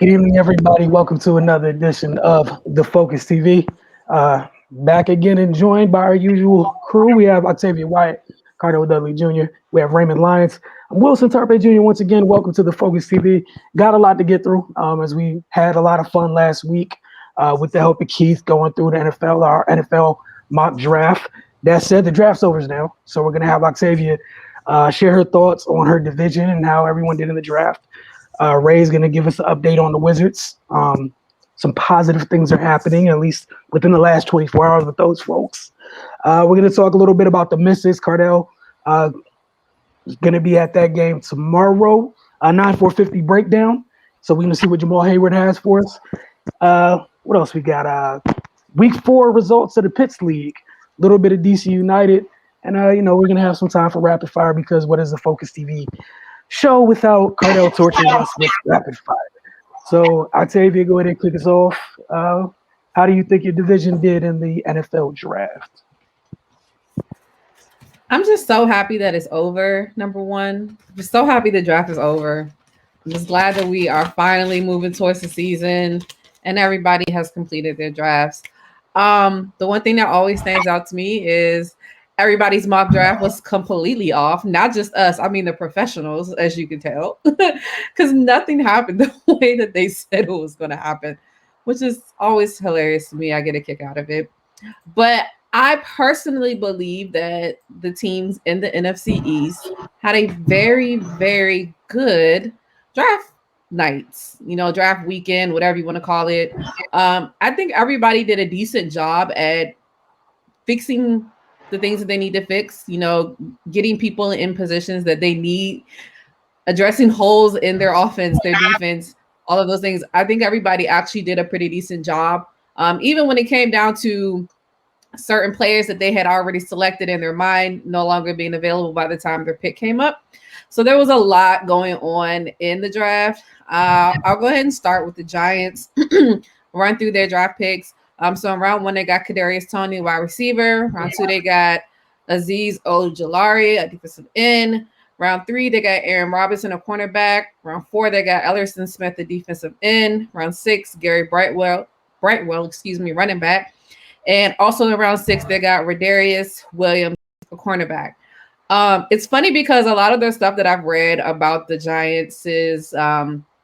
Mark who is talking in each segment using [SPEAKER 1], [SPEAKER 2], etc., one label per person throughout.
[SPEAKER 1] Good evening, everybody. Welcome to another edition of The Focus TV. Back again and joined by our usual crew. We have Octavia Wyatt, Cardell Dudley Jr. We have Raymond Lyons. I'm Wilson Tarpe Jr. Once again, welcome to The Focus TV. Got a lot to get through as we had a lot of fun last week with the help of Keith going through the NFL, our NFL mock draft. That said, the draft's over now. So we're going to have Octavia share her thoughts on her division and how everyone did in the draft. Ray's going to give us an update on the Wizards. Some positive things are happening, at least within the last 24 hours with those folks. We're going to talk a little bit about the misses. Cardell is going to be at that game tomorrow, 9-4-50 breakdown. So we're going to see what Jamal Hayward has for us. What else we got? Week 4 results of the Pitts League, a little bit of DC United. And, we're going to have some time for rapid fire because what is the Focus TV show without Cardell torturing us with rapid fire? So, Octavia, go ahead and kick us off. How do you think your division did in the NFL draft?
[SPEAKER 2] I'm just so happy that it's over, number one. I'm just so happy the draft is over. I'm just glad that we are finally moving towards the season and everybody has completed their drafts. The one thing that always stands out to me is everybody's mock draft was completely off. Not just us. I mean, the professionals, as you can tell, because nothing happened the way that they said it was going to happen, which is always hilarious to me. I get a kick out of it. But I personally believe that the teams in the NFC East had a very, very good draft nights, draft weekend, whatever you want to call it. I think everybody did a decent job at fixing the things that they need to fix, getting people in positions that they need, addressing holes in their offense, their defense, all of those things. I think everybody actually did a pretty decent job. Even when it came down to certain players that they had already selected in their mind, no longer being available by the time their pick came up. So there was a lot going on in the draft. I'll go ahead and start with the Giants, run through their draft picks. So in round 1, they got Kadarius Toney, wide receiver. Round 2, they got Azeez Ojulari, a defensive end. Round 3, they got Aaron Robinson, a cornerback. Round 4, they got Ellerson Smith, a defensive end. Round 6, Gary Brightwell, running back. And also in round 6, they got Rodarius Williams, a cornerback. It's funny because a lot of the stuff that I've read about the Giants'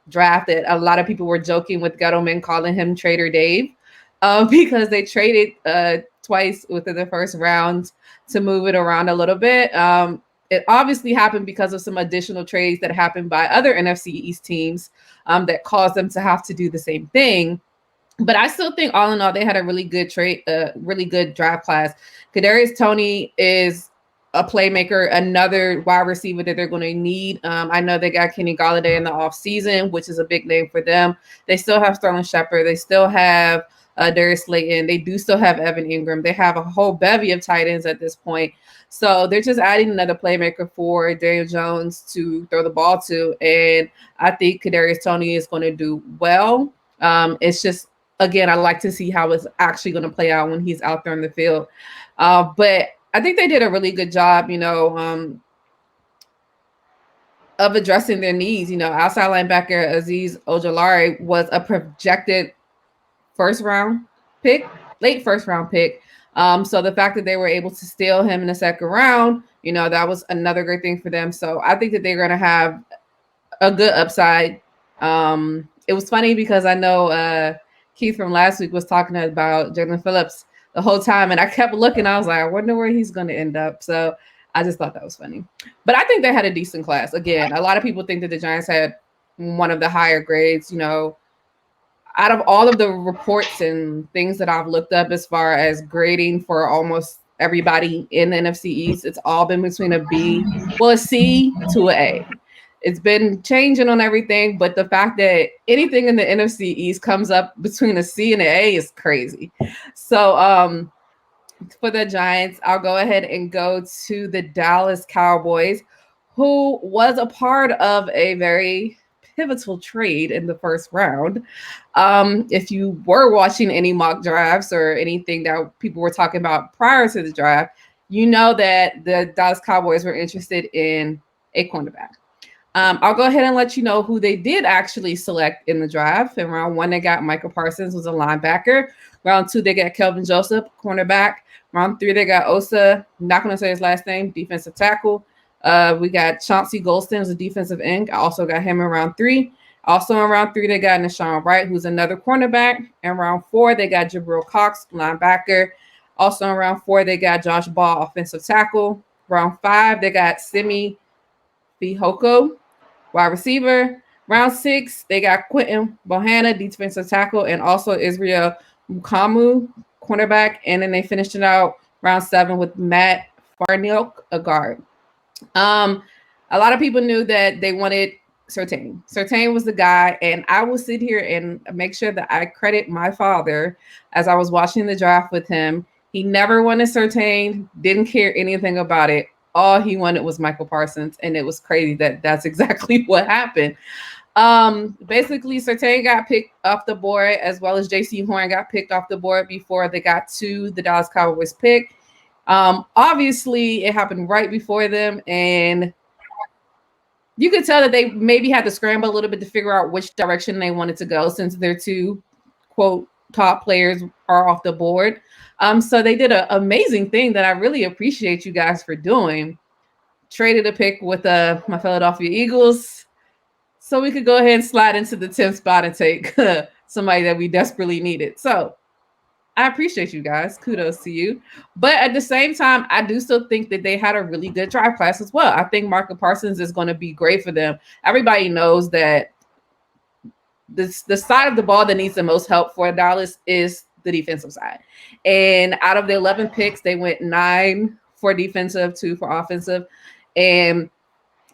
[SPEAKER 2] draft, that a lot of people were joking with Gettleman calling him Trader Dave. Because they traded twice within the first round to move it around a little bit. It obviously happened because of some additional trades that happened by other NFC East teams that caused them to have to do the same thing. But I still think all in all, they had a really good really good draft class. Kadarius Toney is a playmaker, another wide receiver that they're going to need. I know they got Kenny Golladay in the offseason, which is a big name for them. They still have Sterling Shepard. They still have Darius Slayton. They do still have Evan Ingram. They have a whole bevy of tight ends at this point. So they're just adding another playmaker for Daniel Jones to throw the ball to. And I think Kadarius Toney is going to do well. It's just, again, I like to see how it's actually going to play out when he's out there in the field. But I think they did a really good job, of addressing their needs. Outside linebacker Azeez Ojulari was a projected late first round pick. So the fact that they were able to steal him in the second round, that was another great thing for them. So I think that they're going to have a good upside. It was funny because I know Keith from last week was talking about Jalen Phillips the whole time, and I kept looking. I was like, I wonder where he's going to end up. So I just thought that was funny. But I think they had a decent class. Again, a lot of people think that the Giants had one of the higher grades, out of all of the reports and things that I've looked up as far as grading for almost everybody in the NFC East, it's all been between a C to an A. It's been changing on everything, but the fact that anything in the NFC East comes up between a C and an A is crazy. So for the Giants, I'll go ahead and go to the Dallas Cowboys, who was a part of a very pivotal trade in the first round. If you were watching any mock drafts or anything that people were talking about prior to the draft, you know that the Dallas Cowboys were interested in a cornerback. I'll go ahead and let you know who they did actually select in the draft. In round 1, they got Michael Parsons, who's a linebacker. Round 2, they got Kelvin Joseph, cornerback. Round 3, they got Osa, not going to say his last name, defensive tackle. We got Chauncey Golston, who's a defensive end. I also got him in round 3. Also in round 3, they got Nashawn Wright, who's another cornerback. In round 4, they got Jabril Cox, linebacker. Also in round 4, they got Josh Ball, offensive tackle. Round 5, they got Simi Fihoko, wide receiver. Round 6, they got Quentin Bohanna, defensive tackle, and also Israel Mukamu, cornerback. And then they finished it out round 7 with Matt Farniok, a guard. A lot of people knew that they wanted Surtain. Surtain was the guy, and I will sit here and make sure that I credit my father as I was watching the draft with him. He never wanted Surtain, didn't care anything about it. All he wanted was Michael Parsons, and it was crazy that that's exactly what happened. Basically, Surtain got picked off the board, as well as J.C. Horn got picked off the board before they got to the Dallas Cowboys pick. Obviously, it happened right before them, and you could tell that they maybe had to scramble a little bit to figure out which direction they wanted to go, since their 2, quote, top players are off the board. So they did an amazing thing that I really appreciate you guys for doing. Traded a pick with my Philadelphia Eagles, so we could go ahead and slide into the 10th spot and take somebody that we desperately needed. So I appreciate you guys. Kudos to you. But at the same time, I do still think that they had a really good draft class as well. I think Michael Parsons is going to be great for them. Everybody knows that the side of the ball that needs the most help for Dallas is the defensive side. And out of the 11 picks, they went 9 for defensive, 2 for offensive. And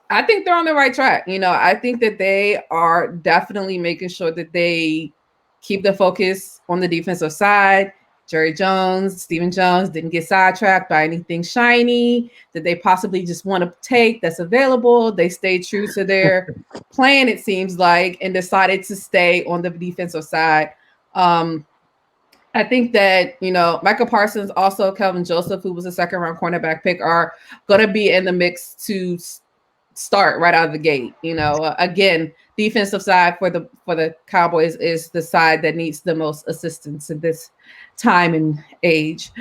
[SPEAKER 2] I think they're on the right track. I think that they are definitely making sure that they keep the focus on the defensive side. Jerry Jones, Stephen Jones didn't get sidetracked by anything shiny that they possibly just want to take that's available. They stayed true to their plan, it seems like, and decided to stay on the defensive side. I think that, Michael Parsons, also Kelvin Joseph, who was a second-round cornerback pick, are going to be in the mix to start right out of the gate. Again, defensive side for the Cowboys is the side that needs the most assistance in this time and age.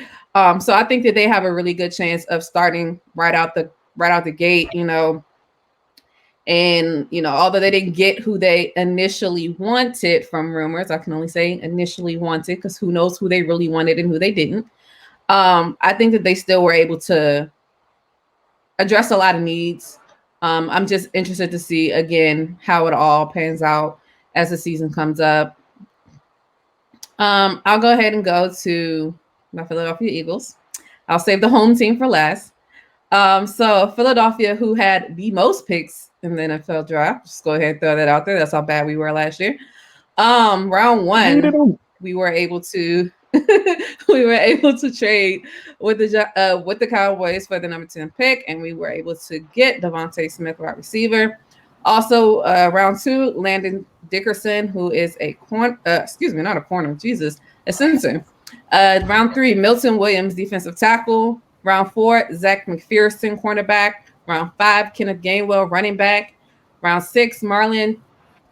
[SPEAKER 2] So I think that they have a really good chance of starting right out the gate. And although they didn't get who they initially wanted from rumors, I can only say initially wanted, because who knows who they really wanted and who they didn't. I think that they still were able to address a lot of needs. I'm just interested to see, again, how it all pans out as the season comes up. I'll go ahead and go to my Philadelphia Eagles. I'll save the home team for last. So Philadelphia, who had the most picks in the NFL draft, just go ahead and throw that out there. That's how bad we were last year. Round 1, we were able to trade with the Cowboys for the number 10 pick, and we were able to get Devontae Smith, wide receiver. Also, round 2, Landon Dickerson, who is a center. Round 3, Milton Williams, defensive tackle. Round 4, Zach McPherson, cornerback. Round 5, Kenneth Gainwell, running back. Round 6, Marlon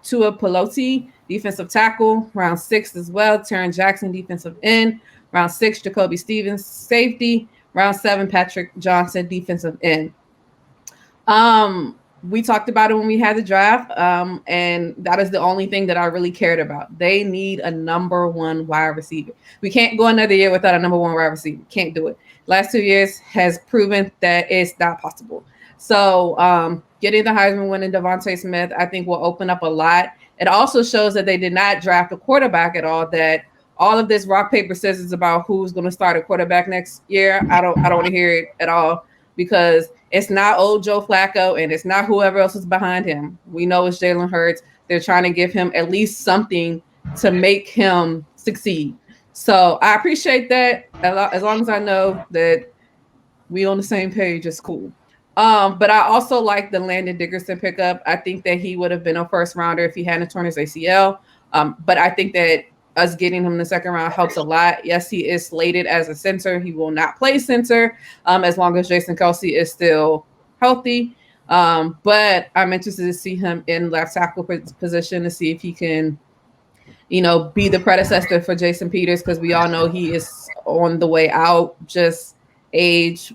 [SPEAKER 2] Tuipulotu, defensive tackle. Round 6 as well, Taron Jackson, defensive end. Round 6, Jacoby Stevens, safety. Round 7, Patrick Johnson, defensive end. We talked about it when we had the draft, and that is the only thing that I really cared about. They need a number 1 wide receiver. We can't go another year without a number 1 wide receiver. Can't do it. Last 2 years has proven that it's not possible. So getting the Heisman winning Devontae Smith, I think, will open up a lot. It also shows that they did not draft a quarterback at all, that all of this rock, paper, scissors about who's going to start a quarterback next year, I don't want to hear it at all, because it's not old Joe Flacco and it's not whoever else is behind him. We know it's Jalen Hurts. They're trying to give him at least something to make him succeed. So I appreciate that. As long as I know that we on the same page, it's cool. But I also like the Landon Dickerson pickup. I think that he would have been a first rounder if he hadn't torn his ACL. But I think that us getting him in the second round helps a lot. Yes, he is slated as a center. He will not play center as long as Jason Kelce is still healthy. But I'm interested to see him in left tackle position to see if he can, be the predecessor for Jason Peters, because we all know he is on the way out, just age,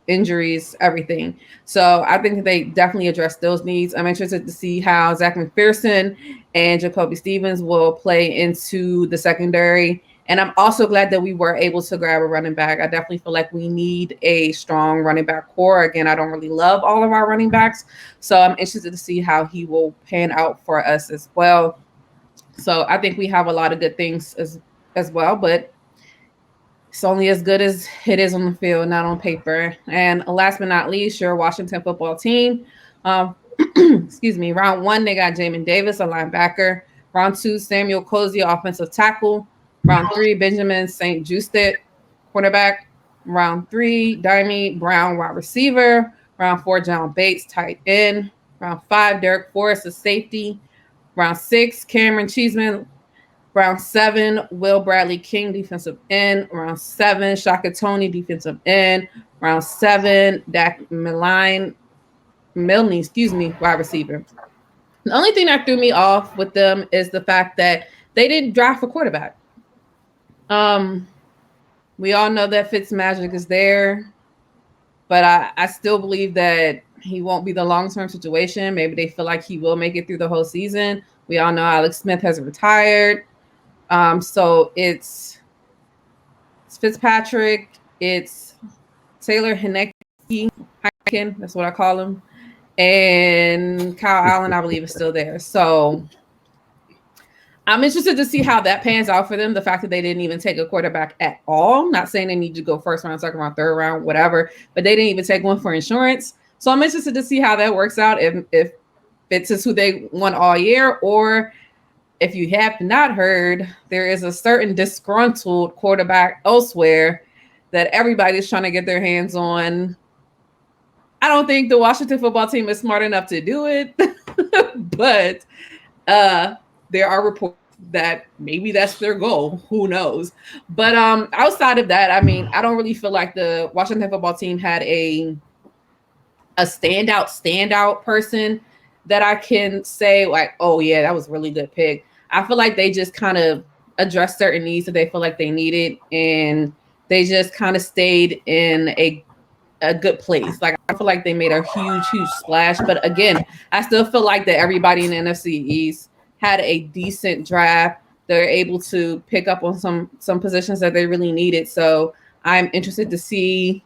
[SPEAKER 2] injuries, everything. So I think they definitely address those needs. I'm interested to see how Zach McPherson and Jacoby Stevens will play into the secondary. And I'm also glad that we were able to grab a running back. I definitely feel like we need a strong running back core. Again, I don't really love all of our running backs. So I'm interested to see how he will pan out for us as well. So I think we have a lot of good things as well, but it's only as good as it is on the field, not on paper. And last but not least, your Washington football team. Excuse me. Round 1, they got Jamin Davis, a linebacker. Round 2, Samuel Cozy, offensive tackle. Round 3, Benjamin St. Justet, quarterback. Round 3, Dimey Brown, wide receiver. Round 4, John Bates, tight end. Round 5, Derek Forrest, a safety. Round 6, Cameron Cheeseman. Round 7, Will Bradley King, defensive end. Round 7, Shaka Tony, defensive end. Round 7, Dak Milne, wide receiver. The only thing that threw me off with them is the fact that they didn't draft a quarterback. We all know that Fitzmagic is there, but I still believe that he won't be the long-term situation. Maybe they feel like he will make it through the whole season. We all know Alex Smith has retired. So it's Fitzpatrick, it's Taylor Heinicke, that's what I call him, and Kyle Allen, I believe, is still there. So I'm interested to see how that pans out for them. The fact that they didn't even take a quarterback at all. Not saying they need to go first round, second round, third round, whatever, but they didn't even take one for insurance. So I'm interested to see how that works out, if Fitz is who they want all year, or if you have not heard, there is a certain disgruntled quarterback elsewhere that everybody's trying to get their hands on. I don't think the Washington football team is smart enough to do it, but there are reports that maybe that's their goal. Who knows? But outside of that, I mean, I don't really feel like the Washington football team had a standout person that I can say like, oh yeah, that was a really good pick. I feel like they just kind of addressed certain needs that they feel like they needed, and they just kind of stayed in a good place. Like I feel like they made a huge splash. But again, I still feel like that everybody in the NFC East had a decent draft. They're able to pick up on some positions that they really needed. So I'm interested to see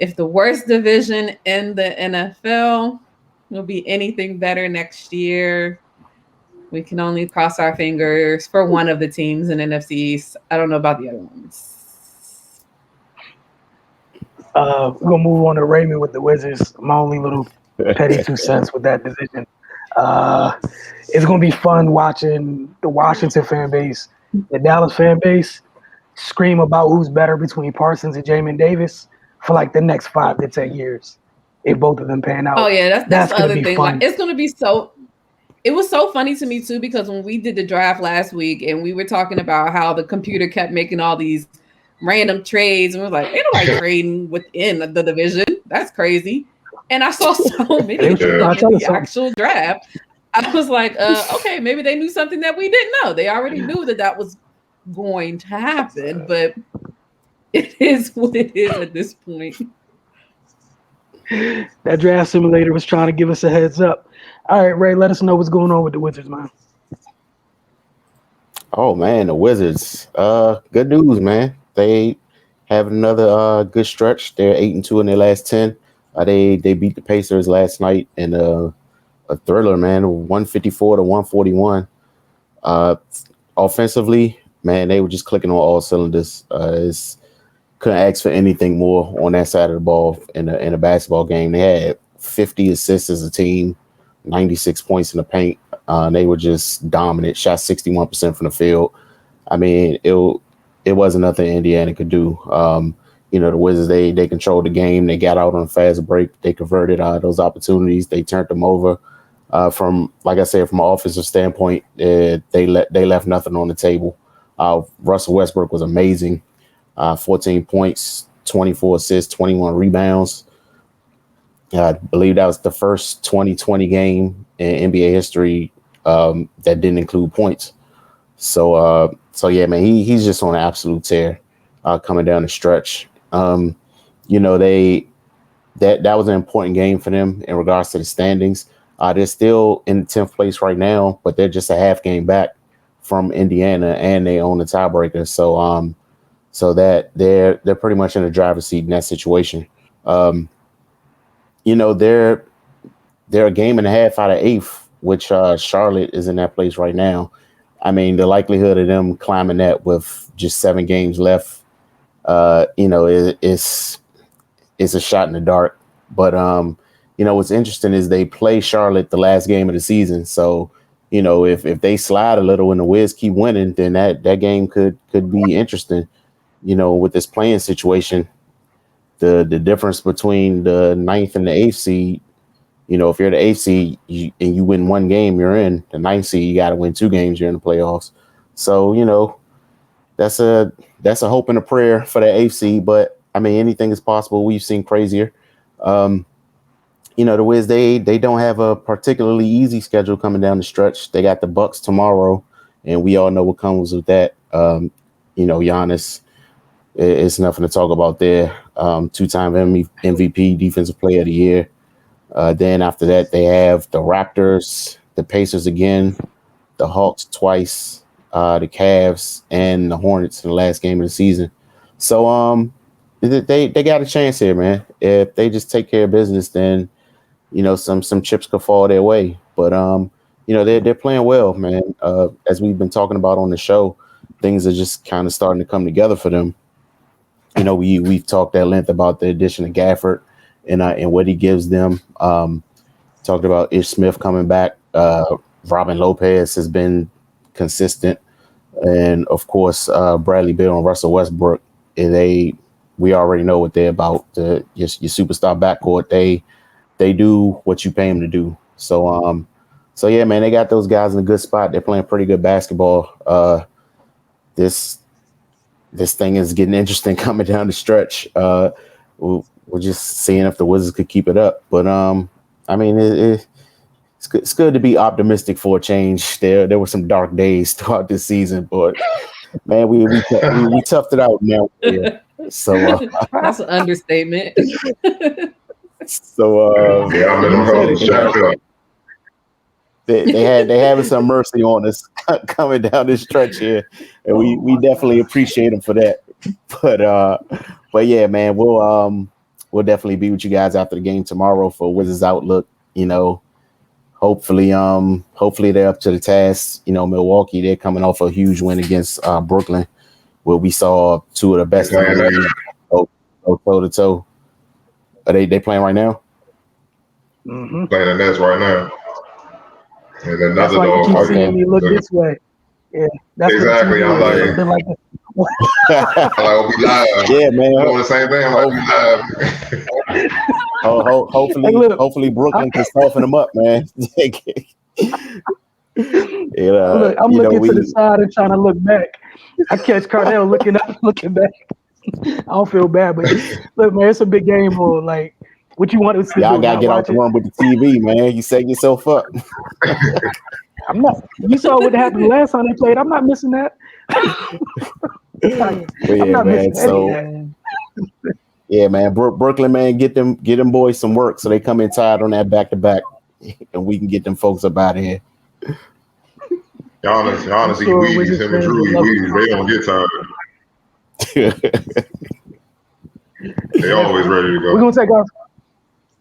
[SPEAKER 2] if the worst division in the NFL will be anything better next year. We can only cross our fingers for one of the teams in NFC East. I don't know about the other ones.
[SPEAKER 1] We're gonna move on to Raymond with the Wizards. My only little petty 2 cents with that division. It's gonna be fun watching the Washington fan base, the Dallas fan base, scream about who's better between Parsons and Jamin Davis for like the next 5 to 10 years. If both of them pan out.
[SPEAKER 2] Oh yeah, that's the other thing.
[SPEAKER 1] Fun.
[SPEAKER 2] Like, it's gonna be so. It was so funny to me too, because when we did the draft last week and we were talking about how the computer kept making all these random trades, and we were like, ain't nobody trading within the division. That's crazy. And I saw so many in the actual draft. I was like, okay, maybe they knew something that we didn't know. They already knew that was going to happen, but it is what it is at this point.
[SPEAKER 1] That draft simulator was trying to give us a heads up. All right, Ray, let us know what's going on with the Wizards, man.
[SPEAKER 3] Oh man, the Wizards. Good news, man. They have another good stretch. They're 8-2 in their last 10. They beat the Pacers last night in a thriller, man. 154-141. Offensively, man, they were just clicking on all cylinders. Couldn't ask for anything more on that side of the ball in a basketball game. They had 50 assists as a team, 96 points in the paint. They were just dominant, shot 61% from the field. I mean, it wasn't nothing Indiana could do. The Wizards, they controlled the game. They got out on a fast break. They converted those opportunities. They turned them over. From an offensive standpoint, they left nothing on the table. Russell Westbrook was amazing. 14 points, 24 assists, 21 rebounds. I believe that was the first 2020 game in NBA history that didn't include points. So yeah, man, he's just on an absolute tear coming down the stretch. That was an important game for them in regards to the standings. They're still in 10th place right now, but they're just a half game back from Indiana, and they own the tiebreaker. So that they're pretty much in the driver's seat in that situation. They're a game and a half out of eighth, which Charlotte is in that place right now. I mean, the likelihood of them climbing that with just 7 games left, it's a shot in the dark. But what's interesting is they play Charlotte the last game of the season. So, if they slide a little and the Wiz keep winning, then that game could be interesting. With this playing situation, the difference between the 9th and the 8th seed, if you're the 8th seed and you win 1 game, you're in. The 9th seed, you got to win 2 games, you're in the playoffs. So, that's a hope and a prayer for the 8th seed. But, I mean, anything is possible. We've seen crazier. The Wiz, they don't have a particularly easy schedule coming down the stretch. They got the Bucks tomorrow, and we all know what comes with that. Giannis, it's nothing to talk about there. 2-time MVP, Defensive Player of the Year. Then after that, they have the Raptors, the Pacers again, the Hawks twice, the Cavs, and the Hornets in the last game of the season. So they got a chance here, man. If they just take care of business, then some chips could fall their way. But they're playing well, man. As we've been talking about on the show, things are just kind of starting to come together for them. We've talked at length about the addition of Gafford and what he gives them. Talked about Ish Smith coming back. Robin Lopez has been consistent, and of course Bradley Beal and Russell Westbrook. We already know what they're about. Your superstar backcourt. They do what you pay them to do. So yeah, man, they got those guys in a good spot. They're playing pretty good basketball. This thing is getting interesting coming down the stretch. We're just seeing if the Wizards could keep it up. But I mean, it's good to be optimistic for a change. There were some dark days throughout this season, but man, we toughed it out now. Yeah. So
[SPEAKER 2] that's an understatement.
[SPEAKER 3] So
[SPEAKER 4] yeah, I'm in the
[SPEAKER 3] they having some mercy on us coming down this stretch here, and we definitely appreciate them for that. But yeah, man, we'll definitely be with you guys after the game tomorrow for Wizards Outlook. Hopefully they're up to the task. Milwaukee, they're coming off a huge win against Brooklyn, where we saw 2 of the best in the league toe to toe. Are they playing right now?
[SPEAKER 4] Mm-hmm. Playing the Nets right now. And another
[SPEAKER 1] that's why you keep seeing me look this way. Yeah, that's
[SPEAKER 4] exactly. I'm like I'll be live.
[SPEAKER 3] Yeah, man.
[SPEAKER 4] Doing the same thing. I'm
[SPEAKER 3] live. Hopefully Brooklyn can soften them up, man.
[SPEAKER 1] I'm looking to the side and trying to look back. I catch Cardell looking up, looking back. I don't feel bad, but look, man, it's a big game on. Like, what you want to see?
[SPEAKER 3] Y'all gotta get out the room with the TV, man. You setting yourself up.
[SPEAKER 1] I'm not. You saw what happened last time they played. I'm not missing that.
[SPEAKER 3] Yeah, man. Brooklyn, man, get them boys some work so they come in tired on that back to back, and we can get them folks up out of here.
[SPEAKER 4] Giannis, he weeds, him and Drew, he weeds. They don't get tired. They always ready to go.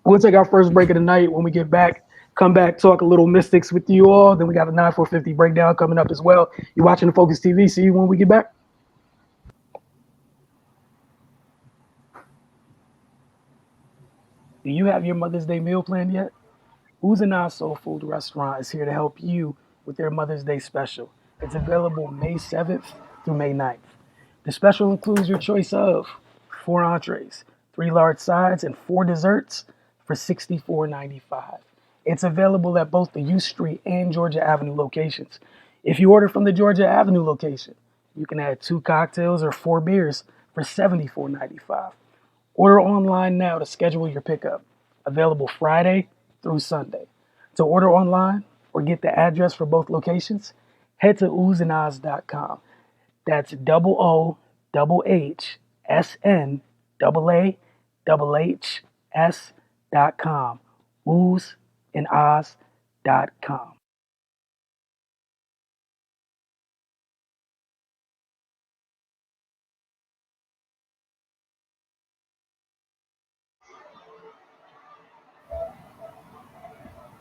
[SPEAKER 1] We'll take our first break of the night. When we get back, come back, talk a little Mystics with you all. Then we got a 9-4-50 breakdown coming up as well. You're watching the Focus TV. See you when we get back. Do you have your Mother's Day meal planned yet? Who's a Non-Soul Food restaurant is here to help you with their Mother's Day special. It's available May 7th through May 9th. The special includes your choice of 4 entrees, 3 large sides, and 4 desserts for $64.95. It's available at both the U Street and Georgia Avenue locations. If you order from the Georgia Avenue location, you can add 2 cocktails or 4 beers for $74.95. Order online now to schedule your pickup. available Friday through Sunday. To order online or get the address for both locations, head to oozandaz.com. That's OOHSNAAHHS.com. oozandaz.com.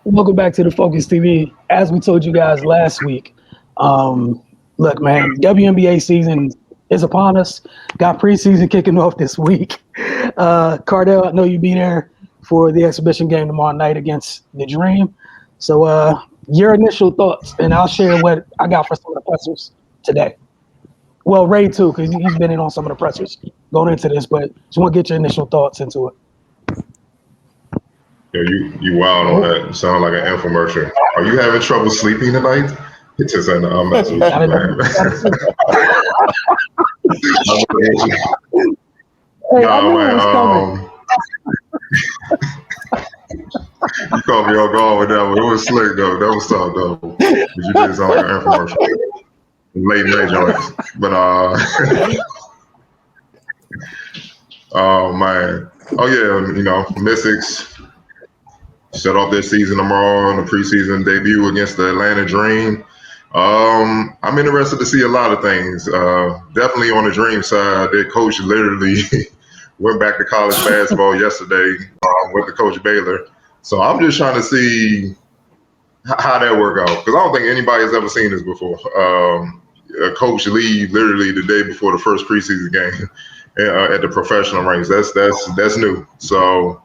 [SPEAKER 1] Welcome back to the Focus TV. As we told you guys last week, look, man, WNBA season is upon us. Got preseason kicking off this week. Cardell, I know you'll be there for the exhibition game tomorrow night against the Dream. So your initial thoughts, and I'll share what I got for some of the pressers today. Well, Ray too, because he's been in on some of the pressers going into this, but just want to get your initial thoughts into it.
[SPEAKER 4] Yeah, you wild on that. You sound like an infomercial. Are you having trouble sleeping tonight? It's just an message, man.
[SPEAKER 1] Hey, I knew it was coming.
[SPEAKER 4] You caught me off guard with that one. It was slick though. That was tough though. But you did sound like an infomercial. Late night joints. But oh man. Oh yeah, Mystics shut off their season tomorrow on the preseason debut against the Atlanta Dream. I'm interested to see a lot of things. Definitely on the Dream side, their coach literally went back to college basketball yesterday with the coach Baylor. So I'm just trying to see how that work out, because I don't think anybody's ever seen this before. A coach leave literally the day before the first preseason game at the professional ranks. That's new. So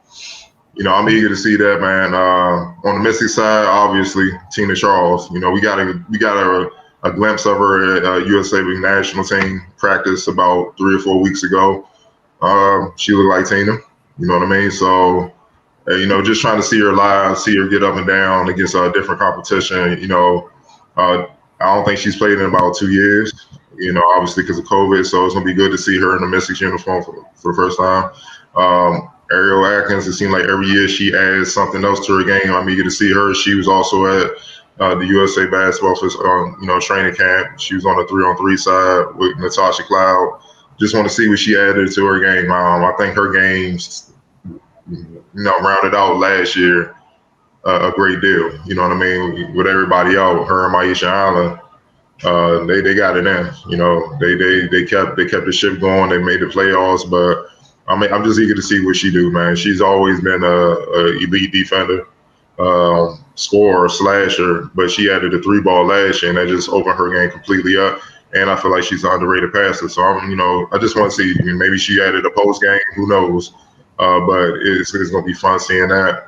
[SPEAKER 4] I'm eager to see that, man. On the Mystic side, obviously, Tina Charles. We got a glimpse of her at USA national team practice about 3 or 4 weeks ago. She looked like Tina. You know what I mean? So, just trying to see her live, see her get up and down against different competition. I don't think she's played in about 2 years. Obviously because of COVID. So it's gonna be good to see her in the Mystics uniform for the first time. Ariel Atkins, it seemed like every year she adds something else to her game. I'm eager to see her. She was also at the USA basketball for training camp. She was on the 3-on-3 side with Natasha Cloud. Just want to see what she added to her game. I think her games, rounded out last year a great deal. You know what I mean? With everybody out, her and Maisha Allen, they got it in. They kept the ship going. They made the playoffs, but I'm just eager to see what she do, man. She's always been a elite defender, scorer, slasher, but she added a 3-ball last year, and that just opened her game completely up. And I feel like she's an underrated passer. So I just want to see. Maybe she added a post game. Who knows? But it's gonna be fun seeing that.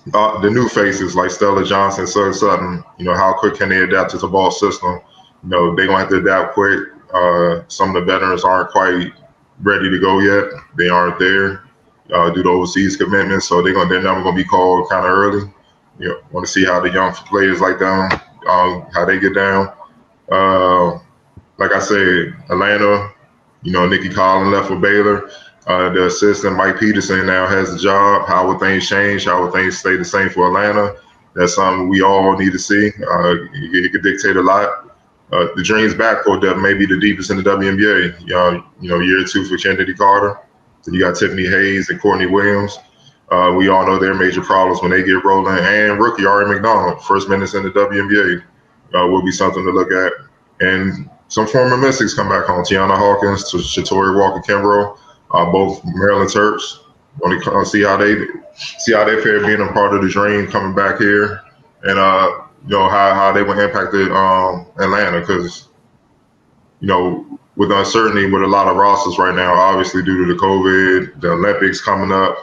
[SPEAKER 4] The new faces like Stella Johnson, Sugg Sutton. How quick can they adapt to the ball system? They're gonna have to adapt quick. Some of the veterans aren't quite ready to go yet. They aren't there due to overseas commitments, so they're never gonna be called kind of early. Want to see how the young players like them, how they get down. Like I said, Atlanta, Nikki Collin left for Baylor. The assistant Mike Peterson now has the job. How will things change? How will things stay the same for Atlanta? That's something we all need to see. It could dictate a lot. The Dreams backcourt depth may be the deepest in the WNBA. Year 2 for Kennedy Carter. So you got Tiffany Hayes and Courtney Williams. We all know their major problems when they get rolling. And rookie Ari McDonald, first minutes in the WNBA, will be something to look at. And some former Mystics come back home. Tiana Hawkins, Shatori Walker-Kimbrough, both Maryland Terps. Want to see how they fare being a part of the Dream coming back here, and how they were impacted Atlanta, because with uncertainty with a lot of rosters right now, obviously due to the COVID, the Olympics coming up,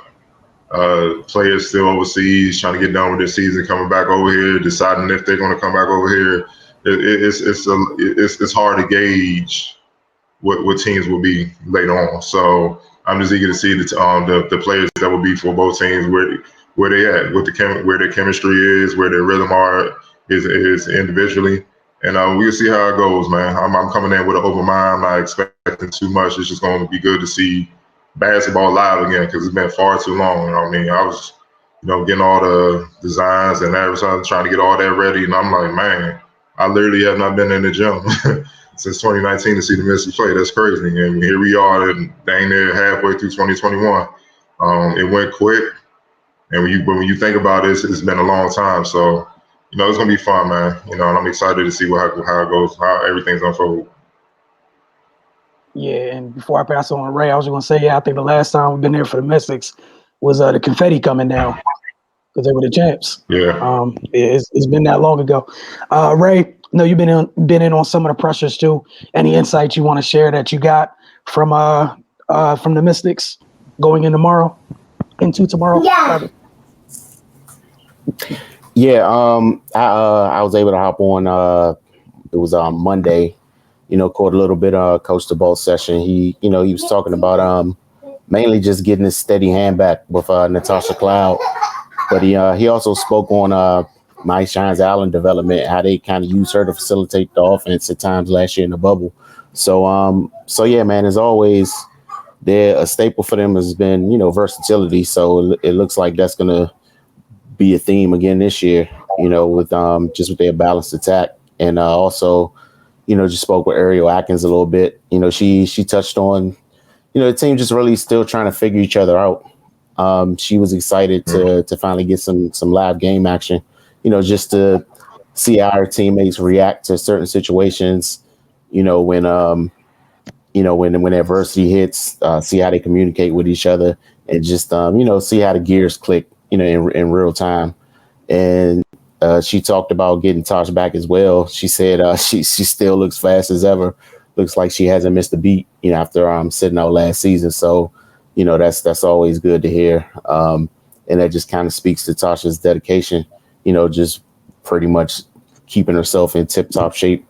[SPEAKER 4] players still overseas trying to get done with their season, coming back over here, deciding if they're going to come back over here. It's hard to gauge what teams will be later on. So I'm just eager to see the players that will be for both teams, where they at, where their chemistry is, where their rhythm is individually, and we'll see how it goes, man. I'm coming in with an open mind. I'm not expecting too much. It's just going to be good to see basketball live again because it's been far too long. You know what I mean? I was, getting all the designs and everything, trying to get all that ready. And I'm like, man, I literally have not been in the gym since 2019 to see the Mystics play. That's crazy. And here we are, and dang near halfway through 2021. It went quick. And when you think about it, it's been a long time. So, it's going to be fun, man. And I'm excited to see how it goes, how everything's unfold.
[SPEAKER 1] Yeah, and before I pass on to Ray, I was going to say, I think the last time we've been there for the Mystics was the confetti coming down because they were the champs.
[SPEAKER 4] Yeah.
[SPEAKER 1] It's been that long ago. Ray, you've been in on some of the pressures too. Any insights you want to share that you got from the Mystics going into tomorrow? Yeah.
[SPEAKER 3] Yeah, I was able to hop on. It was on Monday. Caught a little bit of Coach DeBolt session. He was talking about mainly just getting his steady hand back with Natasha Cloud, but he also spoke on My Shines Allen development, how they kind of use her to facilitate the offense at times last year in the bubble. So yeah, man, as always, a staple for them has been versatility. So it looks like that's gonna be a theme again this year. With just with their balanced attack, and also just spoke with Ariel Atkins a little bit. She touched on the team just really still trying to figure each other out. She was excited to finally get some live game action. Just to see how her teammates react to certain situations. When adversity hits, see how they communicate with each other, and just see how the gears click, in real time. And she talked about getting Tosh back as well. She said she still looks fast as ever. Looks like she hasn't missed a beat, after sitting out last season. So, that's always good to hear. And that just kind of speaks to Tasha's dedication, just pretty much keeping herself in tip-top shape,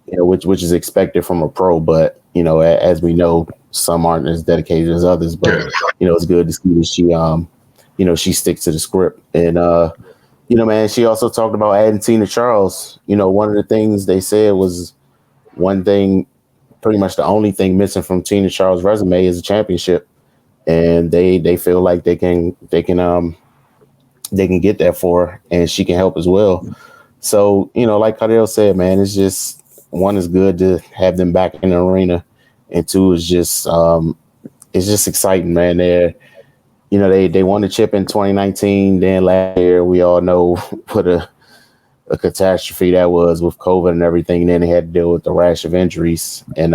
[SPEAKER 3] which is expected from a pro. But, as we know, some aren't as dedicated as others. But, it's good to see that she sticks to the script. And, man, she also talked about adding Tina Charles. One of the things they said was one thing, pretty much the only thing missing from Tina Charles' resume is a championship. And they feel like they can get that for her, and she can help as well. So, like Cardell said, man, it's just, one, is good to have them back in the arena, and two, is just it's just exciting, man. They won the chip in 2019. Then last year, we all know what a catastrophe that was with COVID and everything. And then they had to deal with the rash of injuries. And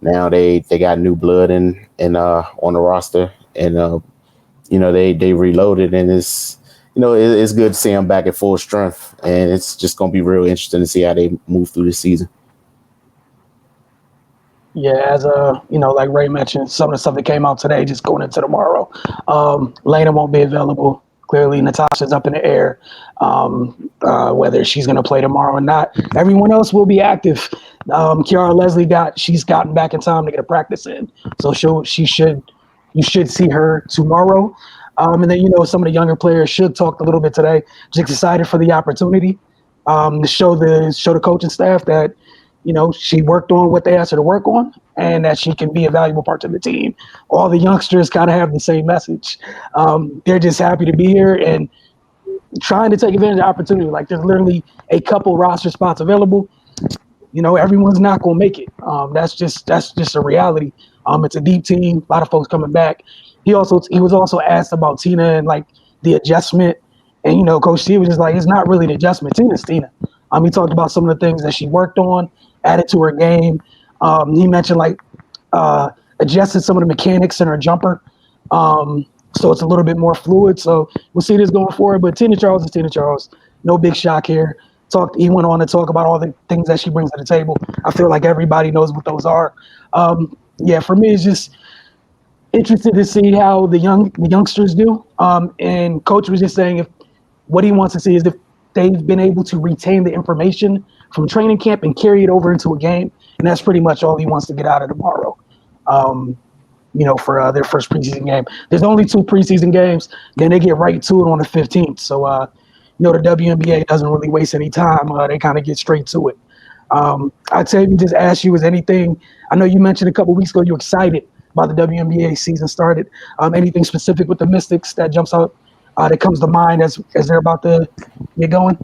[SPEAKER 3] now they got new blood on the roster, and they reloaded, and it's it's good to see them back at full strength. And it's just gonna be real interesting to see how they move through the season.
[SPEAKER 1] Yeah, as like Ray mentioned, some of the stuff that came out today, just going into tomorrow. Lena won't be available. Clearly, Natasha's up in the air, whether she's going to play tomorrow or not. Everyone else will be active. Kiara Leslie she's gotten back in time to get a practice in, so you should see her tomorrow. And then some of the younger players should talk a little bit today. Just excited for the opportunity to show the coaching staff that. She worked on what they asked her to work on, and that she can be a valuable part of the team. All the youngsters kind of have the same message. They're just happy to be here and trying to take advantage of the opportunity. Like, there's literally a couple roster spots available. Everyone's not going to make it. That's just a reality. It's a deep team. A lot of folks coming back. He was also asked about Tina and like the adjustment, and Coach T was just like, it's not really the adjustment. Tina's Tina. He talked about some of the things that she worked on, added to her game. He mentioned adjusted some of the mechanics in her jumper, so it's a little bit more fluid. So we'll see this going forward. But Tina Charles is Tina Charles. No big shock here. He went on to talk about all the things that she brings to the table. I feel like everybody knows what those are. For me, it's just interested to see how the youngsters do. And Coach was just saying what he wants to see is if they've been able to retain the information from training camp and carry it over into a game. And that's pretty much all he wants to get out of tomorrow, for their first preseason game. There's only 2 preseason games. Then they get right to it on the 15th. So, the WNBA doesn't really waste any time. They kind of get straight to it. Octavia just asked you, is anything – I know you mentioned a couple weeks ago you're excited about the WNBA season started. Anything specific with the Mystics that jumps out that comes to mind as they're about to get going?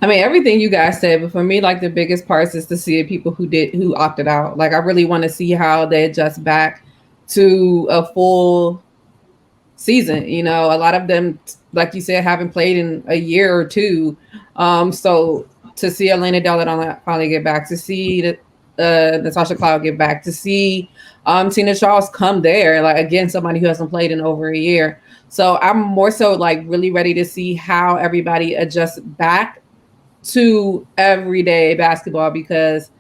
[SPEAKER 2] I mean, everything you guys said, but for me, like the biggest parts is to see people who opted out. Like I really want to see how they adjust back to a full season. You know, a lot of them, like you said, haven't played in a year or two. So to see Elena Delle finally get back, to see Natasha Cloud get back, to see Tina Charles come there, like again, somebody who hasn't played in over a year. So I'm more so like really ready to see how everybody adjusts back to everyday basketball, because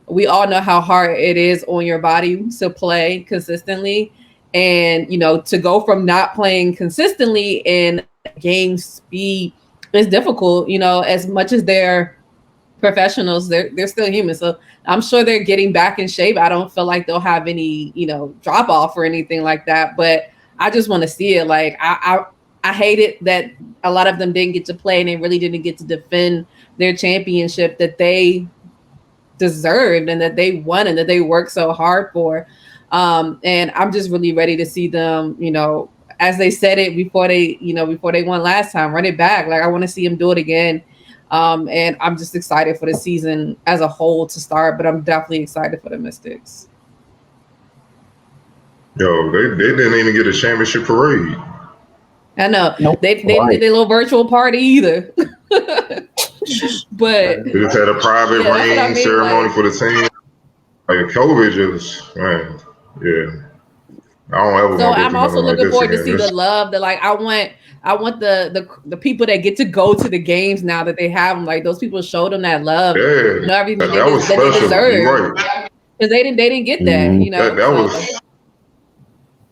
[SPEAKER 2] we all know how hard it is on your body to play consistently. And, you know, to go from not playing consistently in game speed is difficult. You know, as much as they're professionals, they're still human. So I'm sure they're getting back in shape. I don't feel like they'll have any, you know, drop off or anything like that. But I just want to see it. Like I hated that a lot of them didn't get to play and they really didn't get to defend their championship that they deserved and that they won and that they worked so hard for. And I'm just really ready to see them, you know, as they said it before they won last time, run it back. Like I want to see them do it again. And I'm just excited for the season as a whole to start, but I'm definitely excited for the Mystics.
[SPEAKER 4] Yo, they didn't even get a championship parade.
[SPEAKER 2] I know.
[SPEAKER 1] Nope.
[SPEAKER 2] They didn't get a little virtual party either. But
[SPEAKER 4] They just had a private ring ceremony
[SPEAKER 2] like,
[SPEAKER 4] for the team. Like COVID just, man, yeah. I don't ever.
[SPEAKER 2] So I'm also looking forward to see
[SPEAKER 4] again.
[SPEAKER 2] the love. That like I want the people that get to go to the games now that they have them. Like those people showed them that love.
[SPEAKER 4] Yeah,
[SPEAKER 2] you know, everything
[SPEAKER 4] that was
[SPEAKER 2] that
[SPEAKER 4] special.
[SPEAKER 2] they deserve.
[SPEAKER 4] You're right.
[SPEAKER 2] Because they didn't get that. You know,
[SPEAKER 4] That was.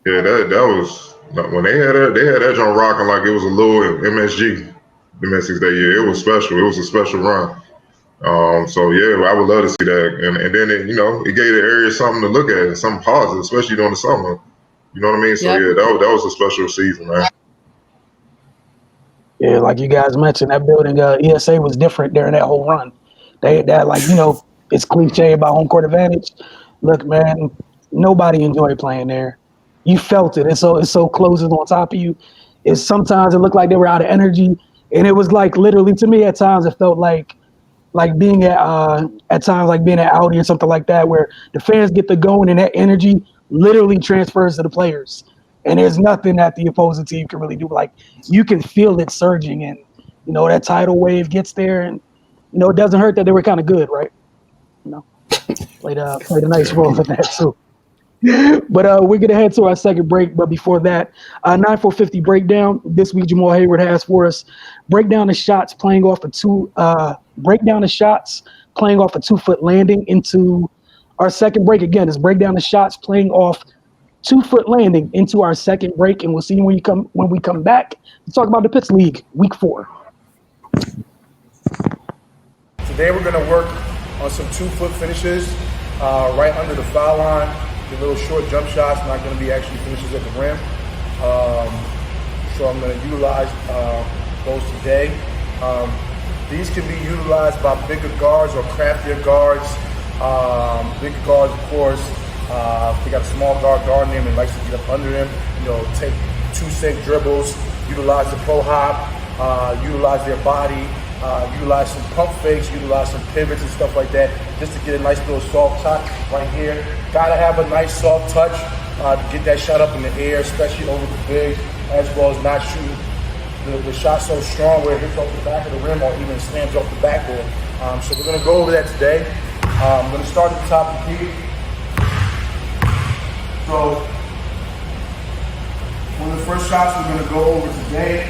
[SPEAKER 4] Yeah, that was when they had that joint rocking like it was a little MSG, domestics that year. It was special. It was a special run. So yeah, I would love to see that, and then it, you know, it gave the area something to look at, something positive, especially during the summer. You know what I mean? So yeah, that was a special season, man.
[SPEAKER 1] Yeah, like you guys mentioned, that building ESA was different during that whole run. That like, you know, it's cliche about home court advantage. Look, man, nobody enjoyed playing there. You felt it. It's so close and on top of you. It's sometimes it looked like they were out of energy, and it was like literally to me at times it felt like being at times like being at Audi or something like that, where the fans get to going and that energy literally transfers to the players, and there's nothing that the opposing team can really do. Like you can feel it surging, and you know that tidal wave gets there, and you know it doesn't hurt that they were kind of good, right? You know, played a nice role in that too. But we're gonna head to our second break. But before that, 9-4-50 breakdown. This week, Jamal Hayward has for us breakdown the shots playing off a 2-foot landing into our second break. Again, it's breakdown the shots playing off 2-foot landing into our second break, and we'll see when we come back to talk about the Pitts League Week 4.
[SPEAKER 5] Today we're gonna work on some 2-foot finishes right under the foul line. The little short jump shots, not going to be actually finishes at the rim. So I'm going to utilize those today. These can be utilized by bigger guards or craftier guards. Bigger guards, of course, if they got a small guard guarding them and likes to get up under them, you know, take 2-cent dribbles, utilize the pro hop, utilize their body, utilize some pump fakes, utilize some pivots and stuff like that, just to get a nice little soft touch right here. Gotta have a nice soft touch to get that shot up in the air, especially over the big, as well as not shooting the shot so strong where it hits off the back of the rim or even slams off the backboard. So we're gonna go over that today. I'm gonna start at the top of the key. So one of the first shots we're gonna go over today,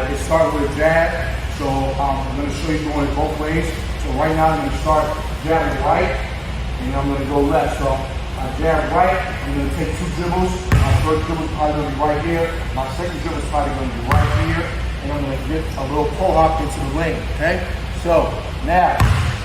[SPEAKER 5] it starts with a jab. So I'm going to show you doing it both ways. So right now I'm going to start jabbing right, and I'm going to go left. So I jab right, I'm going to take 2 dribbles. My first dribble is probably going to be right here. My second dribble is probably going to be right here. And I'm going to get a little pro hop into the lane, okay? So now,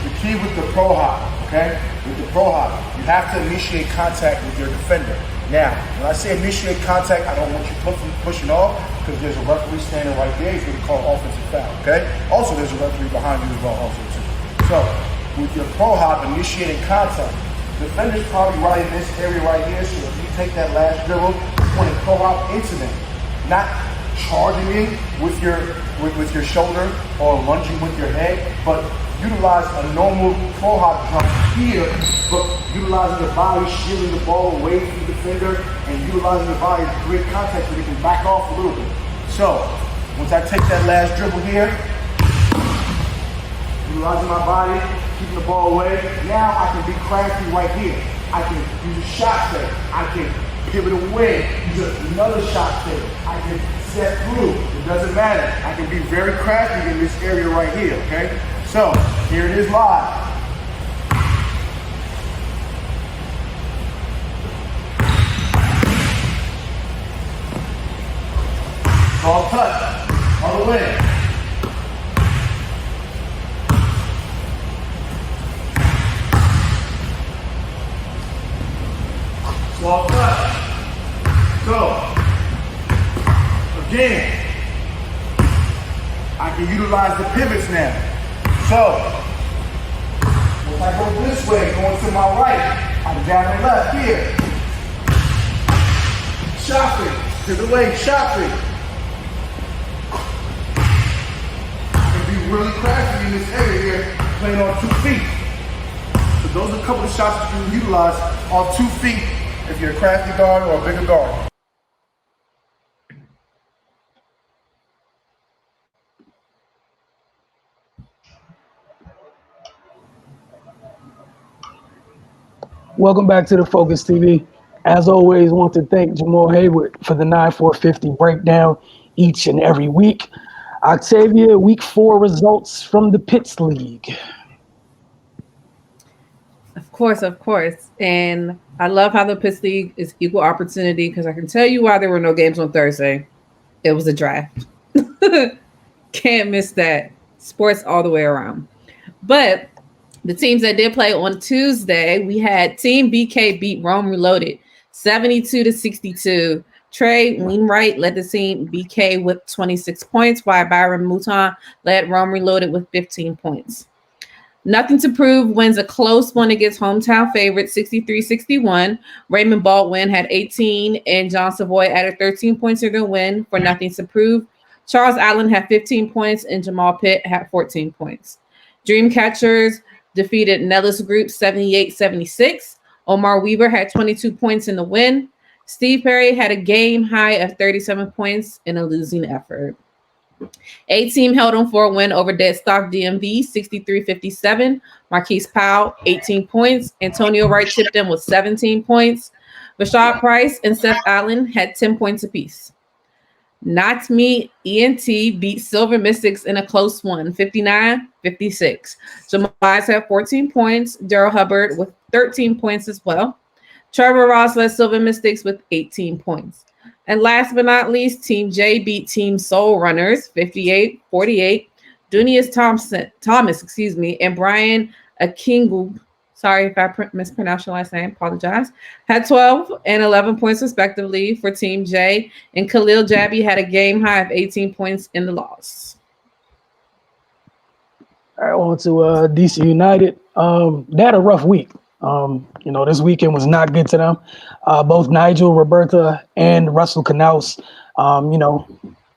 [SPEAKER 5] the key with the pro hop, okay? With the pro hop, you have to initiate contact with your defender. Now, when I say initiate contact, I don't want you pushing off, because there's a referee standing right there. He's going to call offensive foul, okay? Also, there's a referee behind you as well also, too. So, with your pro hop, initiating contact, Defender's probably right in this area right here, so if you take that last dribble, you want to throw out into them. Not charging in with your shoulder or lunging with your head, but utilize a normal pro hop jump here, but utilizing your body, shielding the ball away from the defender, and utilizing your body to create contact so you can back off a little bit. So, once I take that last dribble here, utilizing my body, keeping the ball away, now I can be crafty right here. I can use a shot fake. I can pivot away, use another shot fake. I can step through. It doesn't matter. I can be very crafty in this area right here, okay? So, here it is live. Ball touch, all the way. Ball touch. So, again, I can utilize the pivots now. So, if I go this way, going to my right, I'm jabbing left here. Shopping, to the way, shopping. I can be really crafty in this area here, playing on 2 feet. So those are a couple of shots that you can utilize on 2 feet if you're a crafty guard or a bigger guard.
[SPEAKER 1] Welcome back to the Focus TV. As always, want to thank Jamal Hayward for the 9-4-50 breakdown each and every week. Octavia, week 4 results from the Pitts League.
[SPEAKER 2] Of course. And I love how the Pitts League is equal opportunity because I can tell you why there were no games on Thursday. It was a draft. Can't miss that. Sports all the way around. But the teams that did play on Tuesday, we had Team BK beat Rome Reloaded 72-62. Trey Wainwright led the team BK with 26 points, while Byron Mouton led Rome Reloaded with 15 points. Nothing to Prove wins a close one against hometown favorite 63-61. Raymond Baldwin had 18, and John Savoy added 13 points to their win for Nothing to Prove. Charles Allen had 15 points, and Jamal Pitt had 14 points. Dreamcatchers defeated Nellis Group 78-76. Omar Weaver had 22 points in the win. Steve Perry had a game high of 37 points in a losing effort. A-Team held on for a win over Deadstock DMV 63-57. Marquise Powell, 18 points. Antonio Wright chipped in with 17 points. Rashad Price and Seth Allen had 10 points apiece. Not Me ENT beat Silver Mystics in a close one, 59-56. Jamal Wise had 14 points. Daryl Hubbard with 13 points as well. Trevor Ross led Silver Mystics with 18 points. And last but not least, Team J beat Team Soul Runners 58-48. Dunius Thomas, and Brian Akingu, sorry if I mispronounced your last name, apologize, had 12 and 11 points respectively for Team J. And Khalil Jabby had a game high of 18 points in the loss.
[SPEAKER 1] All right, on to DC United. They had a rough week. This weekend was not good to them. Both Nigel Roberta and Russell Knaus,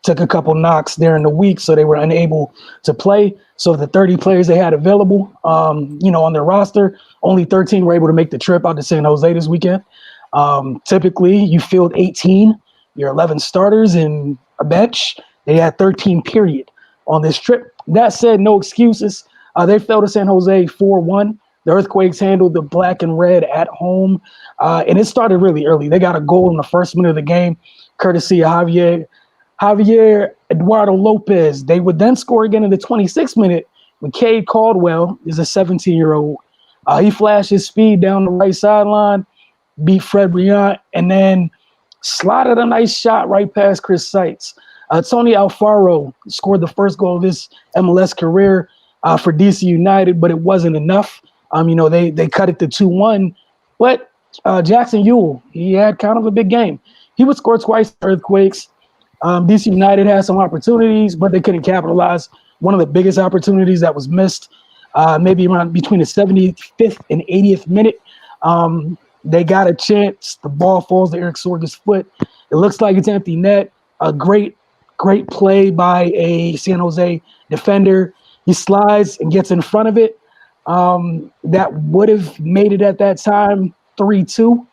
[SPEAKER 1] took a couple knocks during the week, so they were unable to play. So the 30 players they had available, on their roster, only 13 were able to make the trip out to San Jose this weekend. Typically, you field 18, your 11 starters and a bench. They had 13, period, on this trip. That said, no excuses. They fell to San Jose 4-1. The Earthquakes handled the black and red at home, and it started really early. They got a goal in the first minute of the game, courtesy of Javier Eduardo Lopez. They would then score again in the 26th minute. McCade Caldwell is a 17-year-old. He flashed his speed down the right sideline, beat Fred Briant, and then slotted a nice shot right past Chris Seitz. Tony Alfaro scored the first goal of his MLS career for DC United, but it wasn't enough. They cut it to 2-1, but Jackson Ewell, he had kind of a big game. He would score twice for Earthquakes. DC United had some opportunities, but they couldn't capitalize. One of the biggest opportunities that was missed, maybe around between the 75th and 80th minute. They got a chance. The ball falls to Eric Sorga's foot. It looks like it's empty net. A great play by a San Jose defender. He slides and gets in front of it. That would have made it at that time 3-2.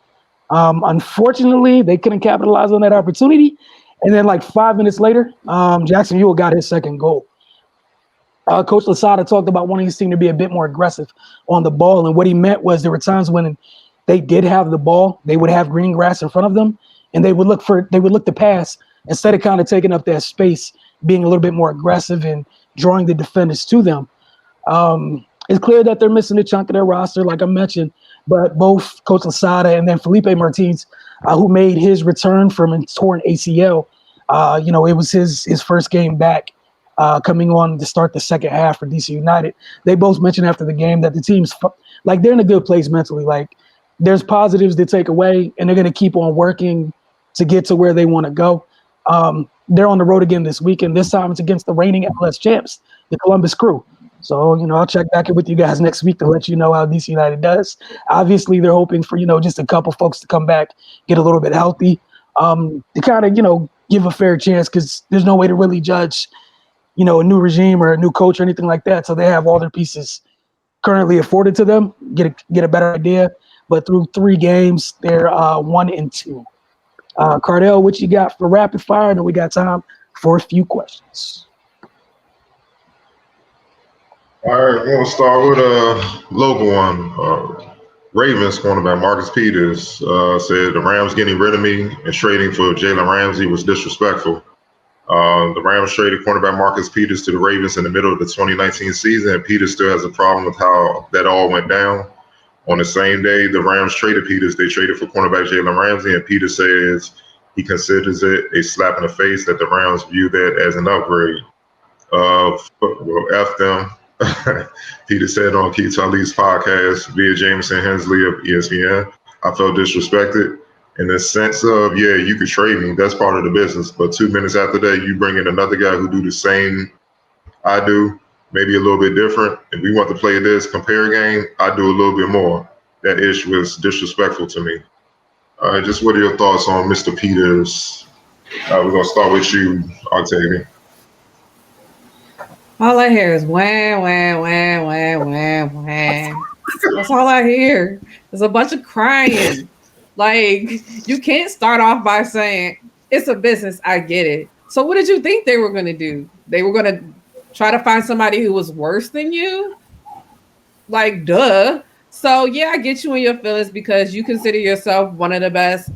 [SPEAKER 1] Unfortunately, they couldn't capitalize on that opportunity. And then like 5 minutes later, Jackson Ewell got his second goal. Coach Lasada talked about wanting his team to be a bit more aggressive on the ball. And what he meant was there were times when they did have the ball, they would have green grass in front of them, and they would look to pass instead of kind of taking up that space, being a little bit more aggressive and drawing the defenders to them. It's clear that they're missing a chunk of their roster, like I mentioned, but both Coach Lasada and then Felipe Martinez, who made his return from a torn ACL, it was his first game back, coming on to start the second half for DC United. They both mentioned after the game that the team's like they're in a good place mentally. Like there's positives to take away, and they're going to keep on working to get to where they want to go. They're on the road again this weekend. This time it's against the reigning MLS champs, the Columbus Crew. So, I'll check back in with you guys next week to let you know how DC United does. Obviously, they're hoping for, just a couple folks to come back, get a little bit healthy, to kind of, give a fair chance, because there's no way to really judge, a new regime or a new coach or anything like that. So they have all their pieces currently afforded to them, get a better idea. But through 3 games, they're 1-2. Cardell, what you got for rapid fire? And we got time for a few questions.
[SPEAKER 4] All right, I'm going to start with a local one. Ravens cornerback Marcus Peters said the Rams getting rid of me and trading for Jalen Ramsey was disrespectful. The Rams traded cornerback Marcus Peters to the Ravens in the middle of the 2019 season, and Peters still has a problem with how that all went down. On the same day the Rams traded Peters, they traded for cornerback Jalen Ramsey, and Peters says he considers it a slap in the face that the Rams view that as an upgrade. F them. Peter said on Keith Talib's podcast via Jameson Hensley of ESPN, I felt disrespected in the sense of, yeah, you could trade me. That's part of the business. But 2 minutes after that, you bring in another guy who do the same I do, maybe a little bit different. If we want to play this compare game, I do a little bit more. That ish was disrespectful to me. Just what are your thoughts on Mr. Peters? We're going to start with you, Octavia.
[SPEAKER 2] All I hear is wah, wah, wah, wah, wah, wah. That's all I hear. There's a bunch of crying. Like, you can't start off by saying, it's a business, I get it. So what did you think they were going to do? They were going to try to find somebody who was worse than you? Like, duh. So, yeah, I get you in your feelings because you consider yourself one of the best.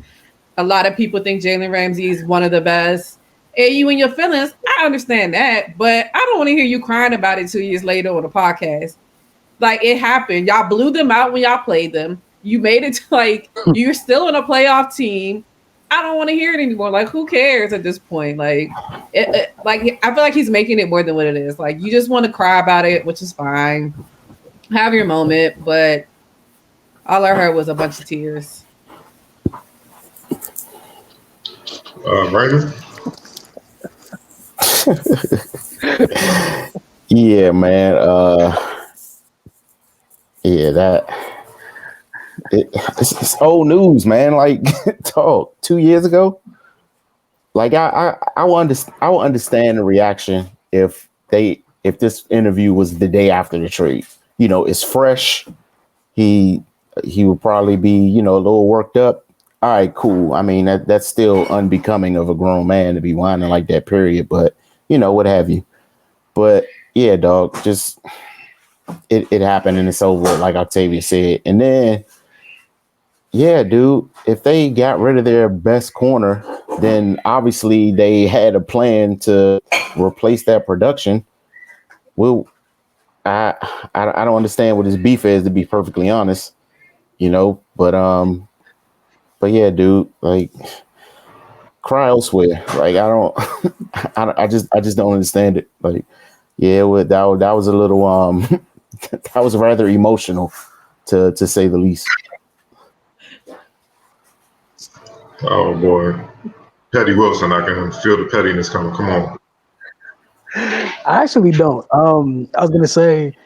[SPEAKER 2] A lot of people think Jalen Ramsey is one of the best. And you in your feelings, I understand that, but I don't want to hear you crying about it 2 years later on the podcast. Like, it happened. Y'all blew them out when y'all played them. You made it to, like, you're still in a playoff team. I don't want to hear it anymore. Like, who cares at this point? Like, like I feel like he's making it more than what it is. Like, you just want to cry about it, which is fine. Have your moment, but all I heard was a bunch of tears.
[SPEAKER 4] Raymond?
[SPEAKER 3] Yeah, man. It's old news, man. Like, talk 2 years ago. Like, I will understand the reaction if this interview was the day after the trade. It's fresh. He would probably be, a little worked up. All right, cool. I mean, that's still unbecoming of a grown man to be whining like that, period. But, what have you. But, yeah, dog, just it happened and it's over, like Octavia said. And then, yeah, dude, if they got rid of their best corner, then obviously they had a plan to replace that production. Well, I don't understand what his beef is, to be perfectly honest, but yeah, dude, like, cry elsewhere. Like, I just don't understand it. Like, yeah, that was a little that was rather emotional to say the least.
[SPEAKER 4] Oh boy, Petty Wilson, I can feel the pettiness coming. Come on.
[SPEAKER 1] I actually don't. I was gonna say,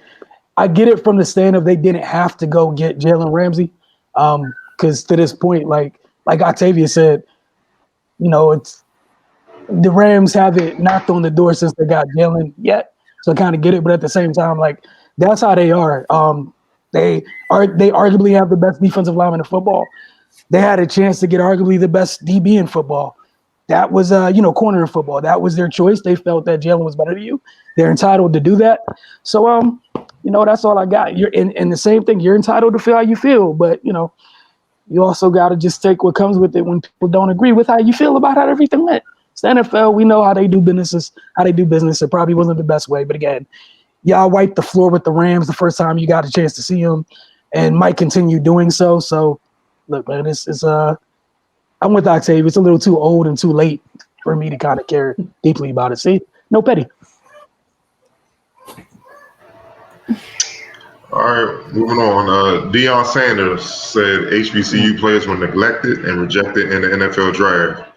[SPEAKER 1] I get it from the stand of they didn't have to go get Jalen Ramsey. Because to this point, like Octavia said, it's the Rams haven't knocked on the door since they got Jalen yet. So I kind of get it, but at the same time, like that's how they are. They arguably have the best defensive lineman in football. They had a chance to get arguably the best DB in football. That was corner in football. That was their choice. They felt that Jalen was better than you. They're entitled to do that. So that's all I got. You're in the same thing. You're entitled to feel how you feel, but you also got to just take what comes with it when people don't agree with how you feel about how everything went. It's the NFL. We know how they do business. It probably wasn't the best way, but again, y'all wiped the floor with the Rams the first time you got a chance to see them, and might continue doing so. So, look, man, I'm with Octavia. It's a little too old and too late for me to kind of care deeply about it. See, no petty.
[SPEAKER 4] All right, moving on. Dion Sanders said HBCU players were neglected and rejected in the NFL draft.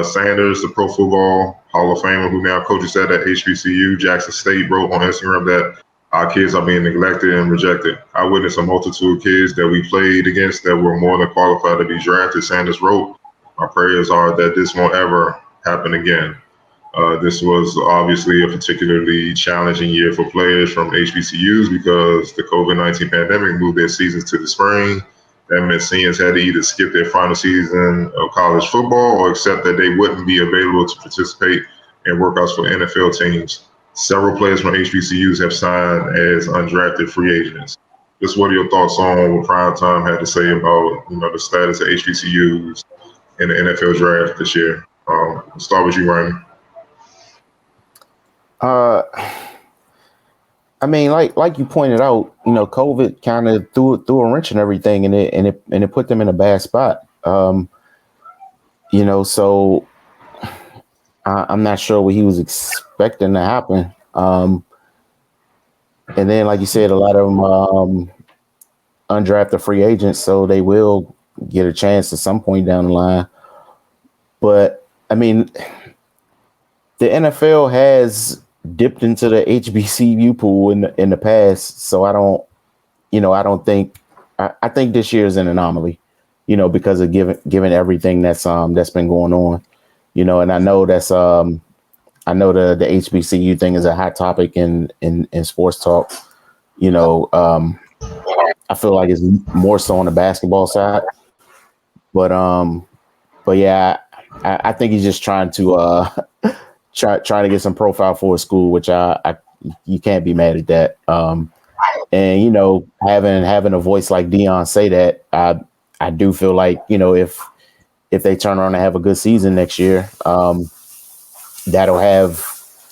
[SPEAKER 4] Sanders, the Pro Football Hall of Famer who now coaches at HBCU, Jackson State, wrote on Instagram that our kids are being neglected and rejected. I witnessed a multitude of kids that we played against that were more than qualified to be drafted. Sanders wrote, my prayers are that this won't ever happen again. This was obviously a particularly challenging year for players from HBCUs because the COVID-19 pandemic moved their seasons to the spring. That meant seniors had to either skip their final season of college football or accept that they wouldn't be available to participate in workouts for NFL teams. Several players from HBCUs have signed as undrafted free agents. Just what are your thoughts on what Primetime had to say about the status of HBCUs in the NFL draft this year? We'll start with you, Raymond.
[SPEAKER 3] I mean, like you pointed out, COVID kind of threw a wrench in everything, and it put them in a bad spot. So I'm not sure what he was expecting to happen. And then, like you said, a lot of them undrafted free agents, so they will get a chance at some point down the line. But I mean, the NFL has dipped into the HBCU pool in the past, so I think this year is an anomaly, because of given everything that's been going on, and I know the HBCU thing is a hot topic in sports talk. I feel like it's more so on the basketball side, but yeah, I think he's just trying to trying to get some profile for a school, which you can't be mad at that. And having a voice like Dion say that, I do feel like if they turn around and have a good season next year, that'll have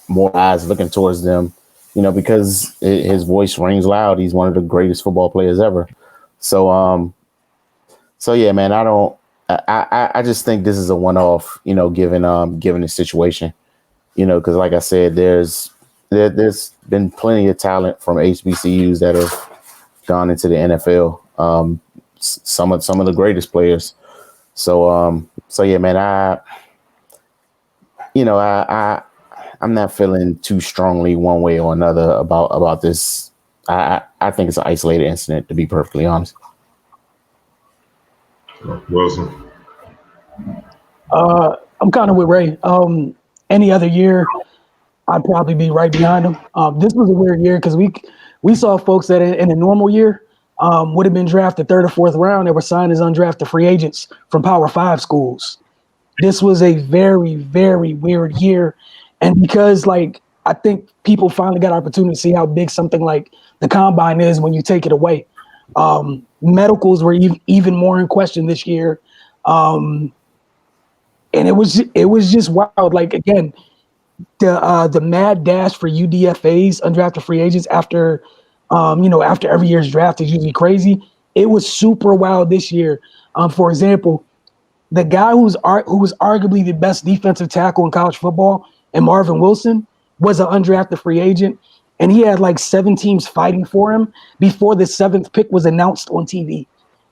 [SPEAKER 3] more eyes looking towards them. Because his voice rings loud. He's one of the greatest football players ever. So yeah, man, I just think this is a one-off. Given the situation. Because like I said, there's been plenty of talent from HBCUs that have gone into the NFL. Some of the greatest players. So yeah, man, I'm not feeling too strongly one way or another about this. I think it's an isolated incident, to be perfectly honest.
[SPEAKER 4] Wilson.
[SPEAKER 1] I'm kind of with Ray. Any other year, I'd probably be right behind him. This was a weird year because we saw folks that in a normal year would have been drafted third or fourth round. They were signed as undrafted free agents from Power 5 schools. This was a very, very weird year. And because, I think people finally got an opportunity to see how big something like the combine is when you take it away. Medicals were even more in question this year. And it was just wild. Again, the mad dash for UDFAs, undrafted free agents, after every year's draft is usually crazy. It was super wild this year. For example, the guy who was arguably the best defensive tackle in college football, and Marvin Wilson, was an undrafted free agent, and he had 7 teams fighting for him before the 7th pick was announced on TV,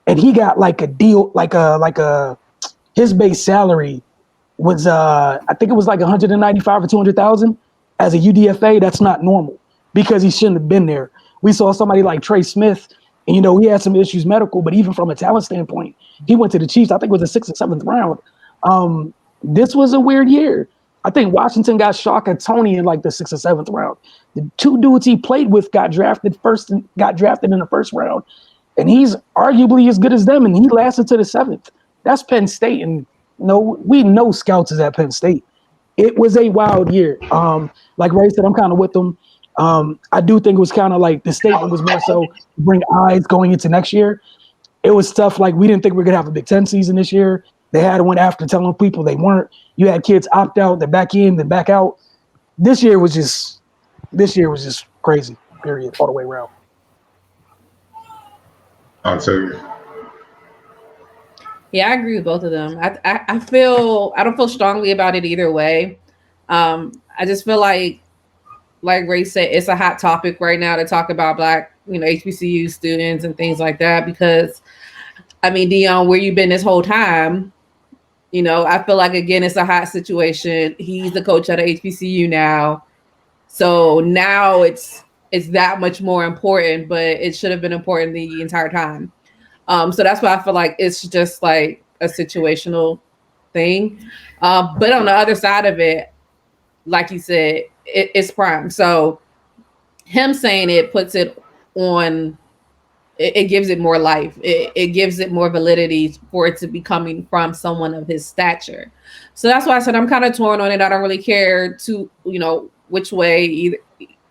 [SPEAKER 1] and he got a deal, his base salary was I think it was 195 or 200,000 as a UDFA. That's not normal because he shouldn't have been there. We saw somebody like Trey Smith And, he had some issues medical, but even from a talent standpoint, he went to the Chiefs. I think it was the 6th or 7th round. This was a weird year. I think Washington got Shaka Tony in like the 6th or 7th round. The 2 dudes he played with got drafted in the first round. And he's arguably as good as them, and he lasted to the 7th. That's Penn State, and we know scouts is at Penn State. It was a wild year. Like Ray said, I'm kind of with them. I do think it was kind of like the statement was more so to bring eyes going into next year. It was tough. Like, we didn't think we were going to have a Big Ten season this year. They had one after telling people they weren't. You had kids opt out, then back in, then back out. This year was just crazy, period, all the way around.
[SPEAKER 4] I'll tell you.
[SPEAKER 2] Yeah, I agree with both of them. I don't feel strongly about it either way. I just feel like Ray said, it's a hot topic right now to talk about Black, HBCU students and things like that. Because, I mean, Dion, where you been this whole time? I feel like, again, it's a hot situation. He's the coach at a HBCU now, so now it's that much more important. But it should have been important the entire time. So that's why I feel like it's just like a situational thing. But on the other side of it, like you said, it's prime. So him saying it puts it on, it gives it more life. It gives it more validity for it to be coming from someone of his stature. So that's why I said I'm kind of torn on it. I don't really care which way, either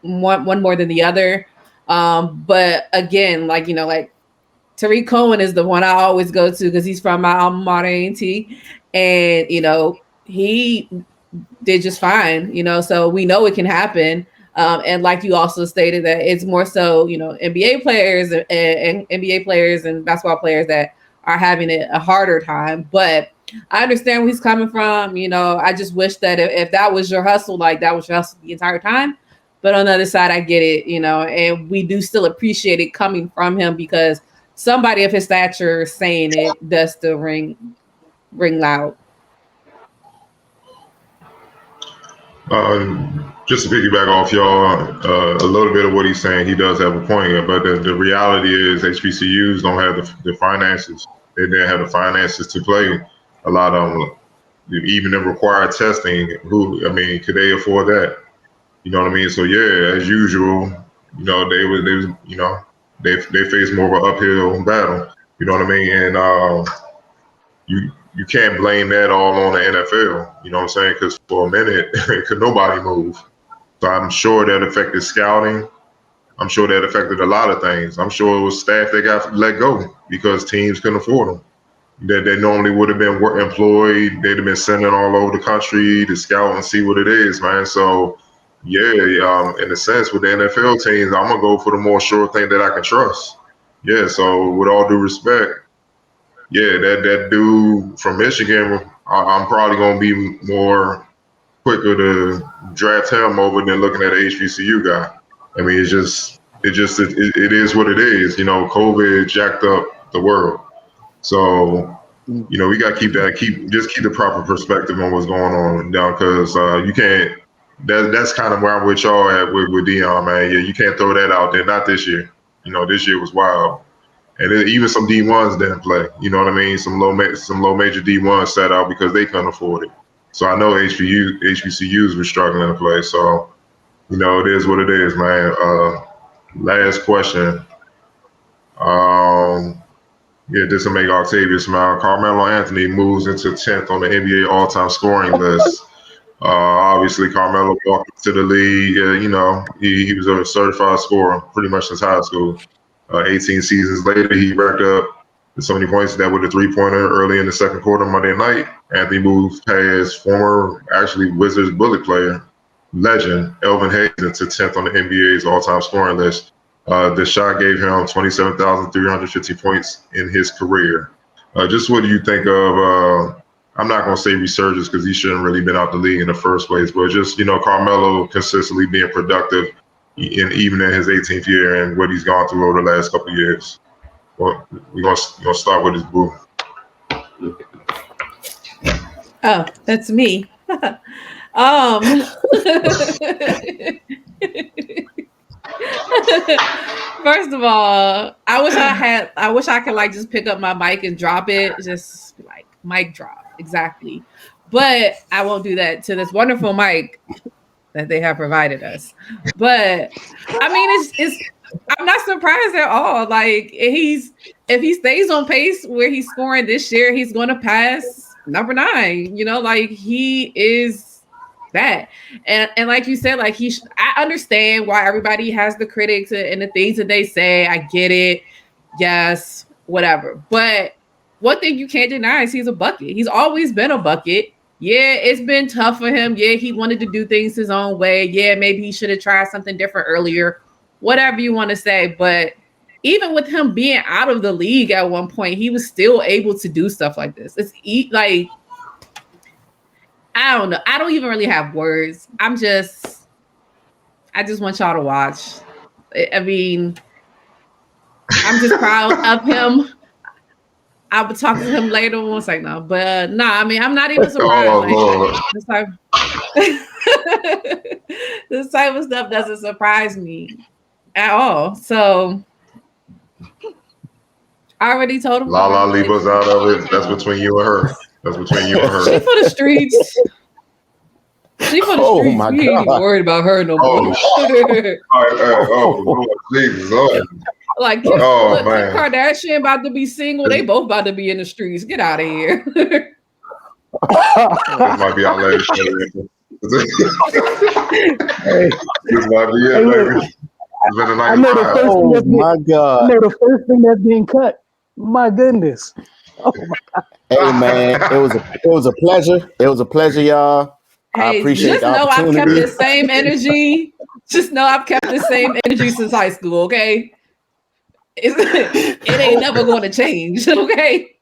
[SPEAKER 2] one more than the other. But again, like Tariq Cohen is the one I always go to because he's from my alma mater, A&T, and he did just fine. So we know it can happen. And like you also stated, that it's more so NBA players and NBA players and basketball players that are having a harder time. But I understand where he's coming from. I just wish that if that was your hustle, like that was your hustle the entire time. But on the other side, I get it. And we do still appreciate it coming from him because somebody of his stature saying it does still ring loud.
[SPEAKER 4] Just to piggyback off y'all, a little bit of what he's saying, he does have a point. But the reality is HBCUs don't have the finances. They didn't have the finances to play a lot of them. Even the required testing, could they afford that? You know what I mean? So yeah, as usual, they face more of an uphill battle. You know what I mean? And you can't blame that all on the NFL. You know what I'm saying? Because for a minute, could nobody move. So I'm sure that affected scouting. I'm sure that affected a lot of things. I'm sure it was staff that got let go because teams couldn't afford them. That they normally would have been employed. They'd have been sending all over the country to scout and see what it is, man. So yeah, in a sense, with the NFL teams, I'm gonna go for the more sure thing that I can trust. Yeah. So with all due respect, yeah, that dude from Michigan, I'm probably gonna be more quicker to draft him over than looking at an HBCU guy. I mean, it is what it is. COVID jacked up the world. So, we got to keep the proper perspective on what's going on now, because you can't. That's kind of where I'm with y'all at with Dion, man. Yeah, you can't throw that out there. Not this year. This year was wild, and even some D1s didn't play. You know what I mean? Some low major D1s sat out because they couldn't afford it. So I know HBCUs were struggling to play. So, it is what it is, man. Last question. This will make Octavia smile. Carmelo Anthony moves into 10th on the NBA all-time scoring list. Obviously, Carmelo walked into the league. He was a certified scorer pretty much since high school. 18 seasons later, he racked up so many points that with a three-pointer early in the second quarter Monday night. Anthony moves past former, Wizards bullet player, legend Elvin Hayes into 10th on the NBA's all-time scoring list. The shot gave him 27,350 points in his career. Just what do you think of, I'm not going to say resurgence because he shouldn't really been out the league in the first place, but just, Carmelo consistently being productive even in his 18th year and what he's gone through over the last couple of years. Well, we're gonna start with his boo.
[SPEAKER 2] Oh, that's me. First of all, I wish I could like just pick up my mic and drop it, just like mic drop, exactly. But I won't do that to this wonderful mic that they have provided us. But I mean, it's I'm not surprised at all. Like if he stays on pace where he's scoring this year, he's going to pass number 9. You know, like he is that. And like you said, like I understand why everybody has the critics and the things that they say. I get it. Yes, whatever. But one thing you can't deny is he's a bucket. He's always been a bucket. Yeah, it's been tough for him. Yeah, he wanted to do things his own way. Yeah, maybe he should have tried something different earlier. Whatever you want to say. But even with him being out of the league at one point, he was still able to do stuff like this. It's like, I don't know. I don't even really have words. I just want y'all to watch. I mean, I'm just proud of him. I would talk to him later on. It's like, no, but I mean, I'm not even surprised. This type of stuff doesn't surprise me at all. So I already told him.
[SPEAKER 4] Lala Liba's out of it. That's between you and her. She for
[SPEAKER 2] the streets. She for the streets.
[SPEAKER 3] My
[SPEAKER 2] we ain't even worried about her no more.
[SPEAKER 4] Jesus.
[SPEAKER 2] Like, Kim Kardashian about to be single. They both about to be in the streets. Get out of here.
[SPEAKER 4] This might be our latest show. This might be it, baby. It's been a nice
[SPEAKER 3] my God.
[SPEAKER 1] I know the first thing that's being cut. My goodness. Oh my God.
[SPEAKER 3] Hey man, it was a pleasure. It was a pleasure, y'all.
[SPEAKER 2] Hey,
[SPEAKER 3] I appreciate
[SPEAKER 2] just know I've kept the same energy. Just know I've kept the same energy since high school, okay? It ain't never going to change, okay?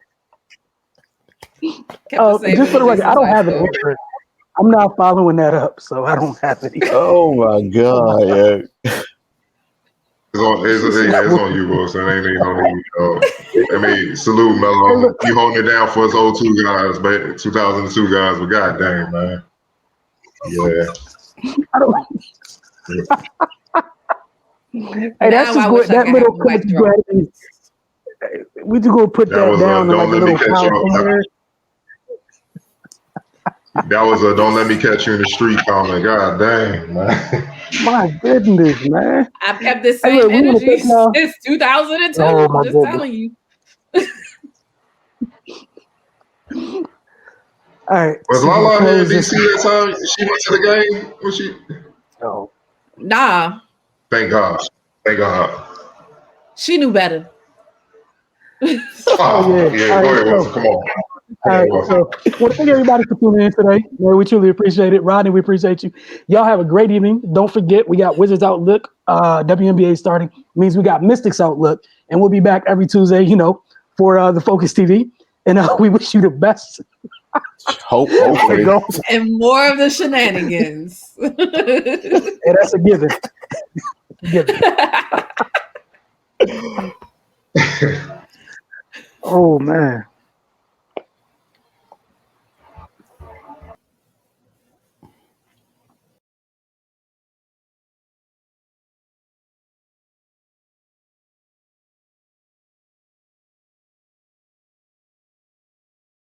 [SPEAKER 1] Just for the record, I don't have it. I'm not following that up, so I don't have it.
[SPEAKER 3] Oh my God, yeah.
[SPEAKER 4] It's on you, Wilson. It ain't on you. I mean, salute, Melo. You holding it down for us old 2002 guys, but god dang, man. Yeah.
[SPEAKER 1] I don't. Hey, that's just good. That little clip, we just gonna put that down in like a little pound.
[SPEAKER 4] That was a "Don't let me catch you in the street" comment. God dang, man.
[SPEAKER 1] My goodness, man.
[SPEAKER 2] I've kept the same energy since 2002. I'm just telling you.
[SPEAKER 1] All right.
[SPEAKER 4] Was Lala here in DC that time? She went to the game? Was she?
[SPEAKER 1] No.
[SPEAKER 2] Nah.
[SPEAKER 4] Thank God. Thank God.
[SPEAKER 2] She knew better.
[SPEAKER 1] Yeah.
[SPEAKER 4] Go ahead, Wilson. Come on.
[SPEAKER 1] All right, so I want to thank everybody for tuning in today. Man, we truly appreciate it. Rodney, we appreciate you. Y'all have a great evening. Don't forget, we got Wizards Outlook. WNBA starting means we got Mystics Outlook, and we'll be back every Tuesday, for the Focus TV. And we wish you the best.
[SPEAKER 3] Hopefully.
[SPEAKER 2] And more of the shenanigans.
[SPEAKER 1] Yeah, that's a given. Oh, man.